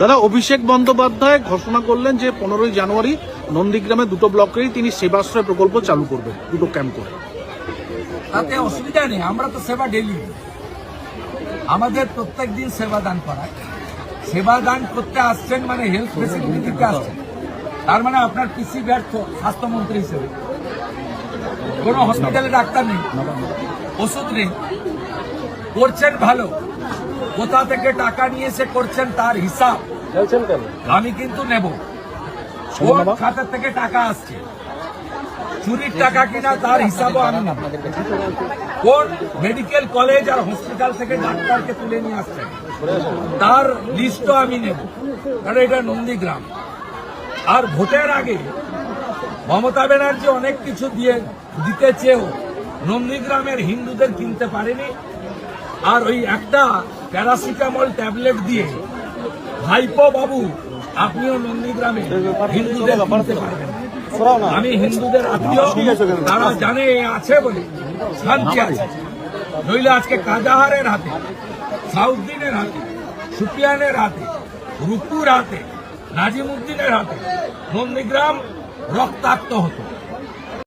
দাদা, অভিষেক বন্দ্যোপাধ্যায় ঘোষণা করলেন যে 15ই জানুয়ারি নন্দীগ্রামে দুটো ব্লকেরই তিনি সেবাশ্রয় প্রকল্প চালু করবেন, দুটো ক্যাম্প করে। তাতে অসুবিধা নেই, আমরা তো সেবা ডেলি, আমাদের প্রত্যেক দিন সেবা দান করায়। সেবা দান করতে আসছেন মানে হেলথ ফেসিলিটি দিতে আসছেন, তার মানে আপনার পিসি ব্যর্থ স্বাস্থ্যমন্ত্রী হিসেবে। কোন হসপিটালে ডাক্তার নেই, ওষুধ নেই, করছেন ভালো, কোথা থেকে টাকা নিয়ে এসে করছেন তার হিসাব আমি কিন্তু নেব। কোন খাতা থেকে টাকা আসছে, চুরির টাকা কিনা তার হিসাবও আমি নেব। কোন মেডিকেল কলেজ আর হসপিটাল থেকে ডাক্তারকে তুলে নিয়ে আসছেন তার লিস্টও আমি নেব, কারণ এটা নন্দীগ্রাম। আর ভোটের আগে মমতা ব্যানার্জি অনেক কিছু দিতে চেয়েও নন্দীগ্রামের হিন্দুদের কিনতে পারেনি। আর ওই একটা প্যারাসিটামল ট্যাবলেট দিয়ে ভাইপো বাবু আপনিও নন্দীগ্রামে হিন্দুদের কিনতে পারবেন। আমি হিন্দুদের আত্মীয়, তারা জানে আছে বলে শান্তি আছে। নইলে আজকে কাজাহারের হাতে, সাউদ্দিনের হাতে, সুফিয়ানের হাতে, রুকুর হাতে, নাজিমুদ্দিনের হাতে নন্দীগ্রাম রক্তাক্ত হতো।